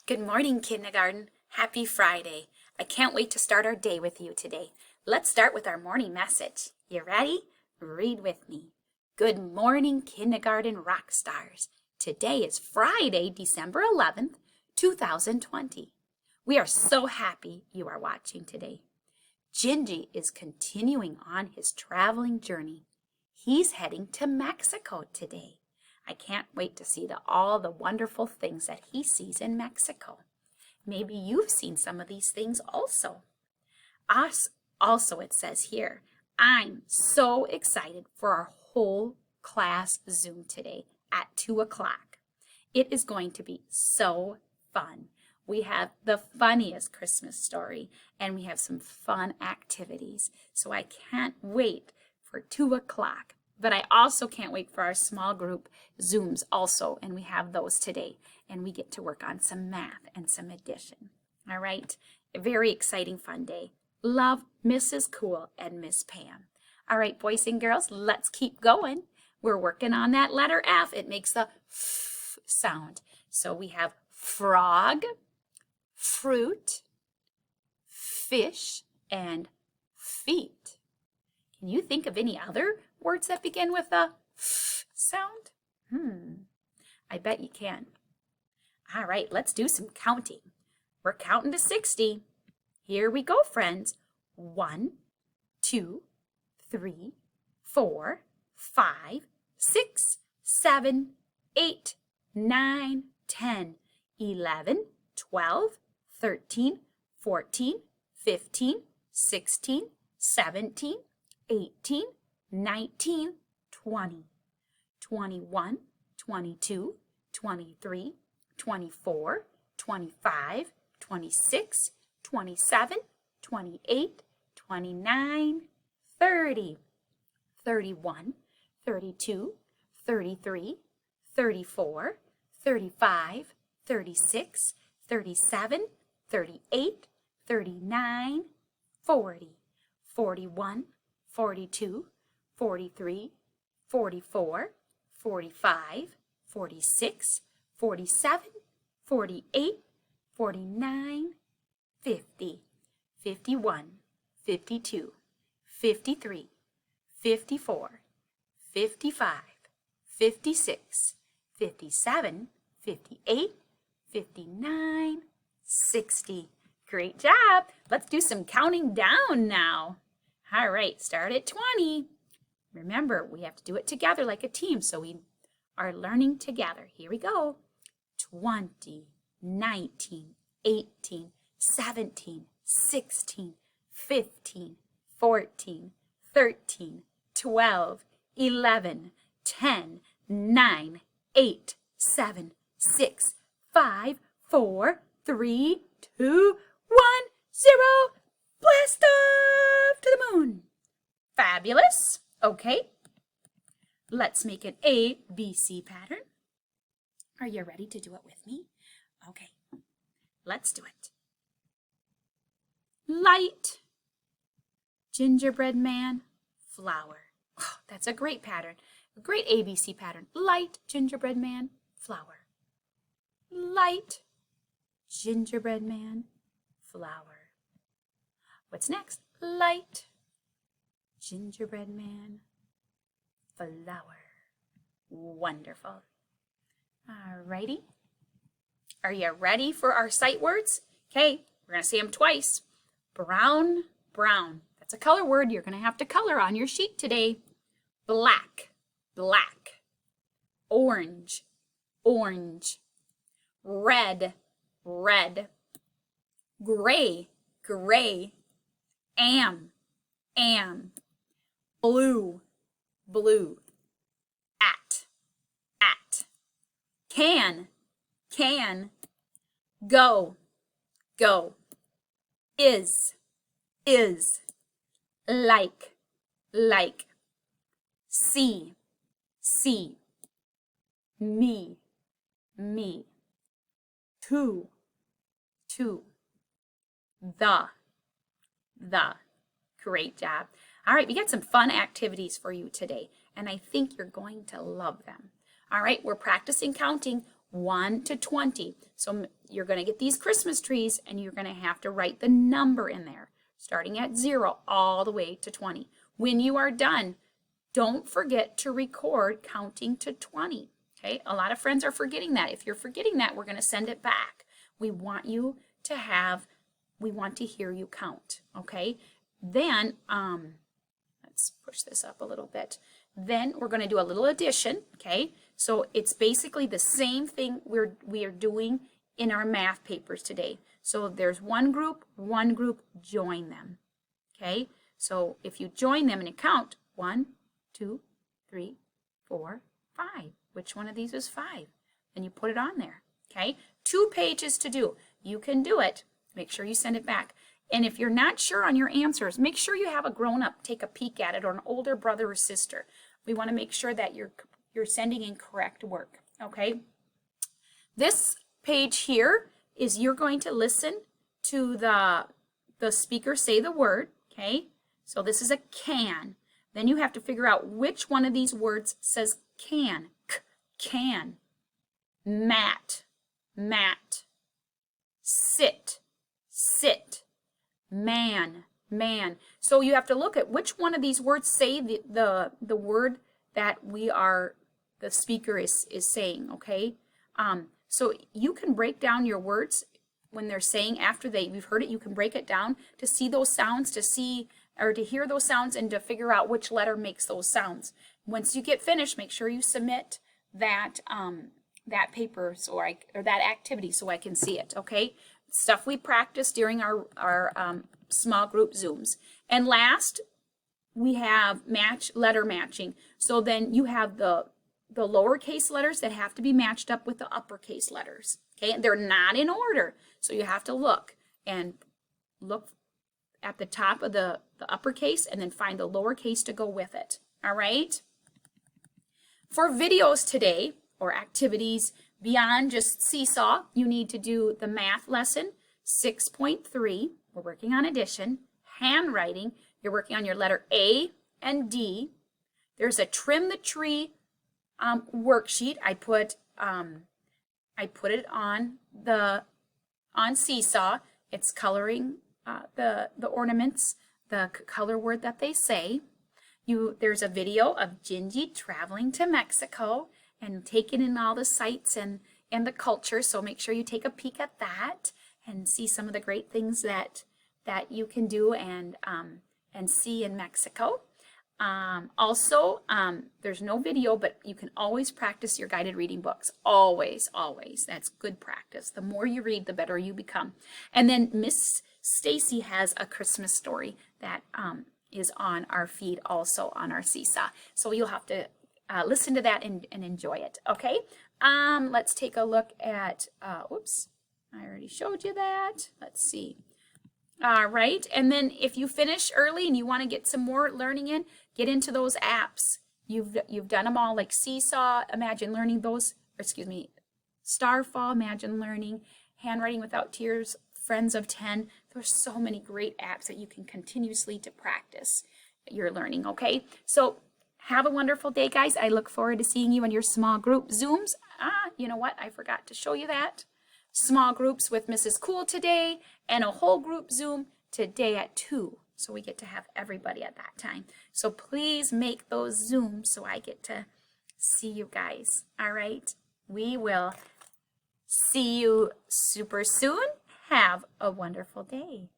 Good morning, kindergarten. Happy Friday. I can't wait to start our day with you today. Let's start with our morning message. You ready? Read with me. Good morning, kindergarten rock stars. Today is Friday, December 11th, 2020. We are so happy you are watching today. Gingy is continuing on his traveling journey. He's heading to Mexico today. I can't wait to see all the wonderful things that he sees in Mexico. Maybe you've seen some of these things also. Also, it says here, I'm so excited for our whole class Zoom today at 2 o'clock. It is going to be so fun. We have the funniest Christmas story and we have some fun activities. So I can't wait for 2 o'clock. But I also can't wait for our small group Zooms also, and we have those today. And we get to work on some math and some addition. All right, a very exciting, fun day. Love, Mrs. Cool and Miss Pam. All right, boys and girls, let's keep going. We're working on that letter F. It makes the F sound. So we have frog, fruit, fish, and feet. Can you think of any other words that begin with a F sound? I bet you can. All right, let's do some counting. We're counting to 60. Here we go, friends. 1, 2, 3, 4, 5, 6, 7, 8, 9, 10, 11, 12, 13, 14, 15, 16, 17, 18, 19, 20, 21, 22, 23, 24, 25, 26, 27, 28, 29, 30, 31, 32, 33, 34, 35, 36, 37, 38, 39, 40, 41, 42, 43, 44, 45, 46, 47, 48, 49, 50, 51, 52, 53, 54, 55, 56, 57, 58, 59, 60. Great job. Let's do some counting down now. All right, start at 20. Remember, we have to do it together like a team, so we are learning together. Here we go. 20, 19, 18, 17, 16, 15, 14, 13, 12, 11, 10, 9, 8, 7, 6, 5, 4, 3, 2, 1, 0. Blast off to the moon. Fabulous. Okay. Let's make an ABC pattern. Are you ready to do it with me? Okay. Let's do it. Light, gingerbread man, flower. Oh, that's a great pattern. A great ABC pattern. Light, gingerbread man, flower. Light, gingerbread man, flower. What's next? Light, gingerbread man, flower. Wonderful. Alrighty. Are you ready for our sight words? Okay, we're going to say them twice. Brown, brown. That's a color word you're going to have to color on your sheet today. Black, black. Orange, orange. Red, red. Gray, gray. Am, blue, blue. At, can, go, is, like, see, me, to, the. Great job. All right, we got some fun activities for you today, and I think you're going to love them. All right, we're practicing counting 1 to 20. So you're going to get these Christmas trees and you're going to have to write the number in there, starting at 0 all the way to 20. When you are done, don't forget to record counting to 20. Okay, a lot of friends are forgetting that. If you're forgetting that, we're going to send it back. We want you to have, we want to hear you count. Okay, then let's push this up a little bit. Then we're going to do a little addition. Okay, so it's basically the same thing we are doing in our math papers today. So if there's one group, join them. Okay, so if you join them and you count 1, 2, 3, 4, 5. Which one of these is 5? And you put it on there. Okay, 2 pages to do. You can do it. Make sure you send it back. And if you're not sure on your answers, make sure you have a grown-up take a peek at it, or an older brother or sister. We want to make sure that you're sending in correct work. Okay, this page here is you're going to listen to the speaker say the word. Okay, so this is a can. Then you have to figure out which one of these words says can. Can. Mat. Mat. Sit. Sit. Man. Man. So you have to look at which one of these words say the word that the speaker is saying, okay? So you can break down your words when they're saying after you've heard it. You can break it down to see those sounds, to hear those sounds, and to figure out which letter makes those sounds. Once you get finished, make sure you submit that that paper or that activity so I can see it. Okay, stuff we practice during our small group Zooms. And last, we have letter matching. So then you have the lowercase letters that have to be matched up with the uppercase letters. Okay, they're not in order, so you have to look at the top of the uppercase and then find the lowercase to go with it. All right. For videos today or activities beyond just Seesaw, you need to do the math lesson 6.3. We're working on addition. Handwriting, you're working on your letter A and D. There's a trim the tree worksheet. I put it on Seesaw. It's coloring the ornaments, the color word that they say. There's a video of Gingy traveling to Mexico and taking in all the sights and the culture. So make sure you take a peek at that and see some of the great things that you can do and see in Mexico. Also, there's no video, but you can always practice your guided reading books. Always, always. That's good practice. The more you read, the better you become. And then Miss Stacy has a Christmas story that is on our feed, also on our Seesaw. So you'll have to listen to that and enjoy it. Okay. Let's take a look at, oops, I already showed you that. Let's see. All right. And then if you finish early and you want to get some more learning in, get into those apps. You've done them all, like Seesaw, Imagine Learning, Starfall, Imagine Learning, Handwriting Without Tears, Friends of 10. There's so many great apps that you can continuously to practice your learning, okay? So have a wonderful day, guys. I look forward to seeing you in your small group Zooms. You know what? I forgot to show you that. Small groups with Mrs. Cool today and a whole group Zoom today at 2. So we get to have everybody at that time. So please make those Zooms so I get to see you guys. All right? We will see you super soon. Have a wonderful day.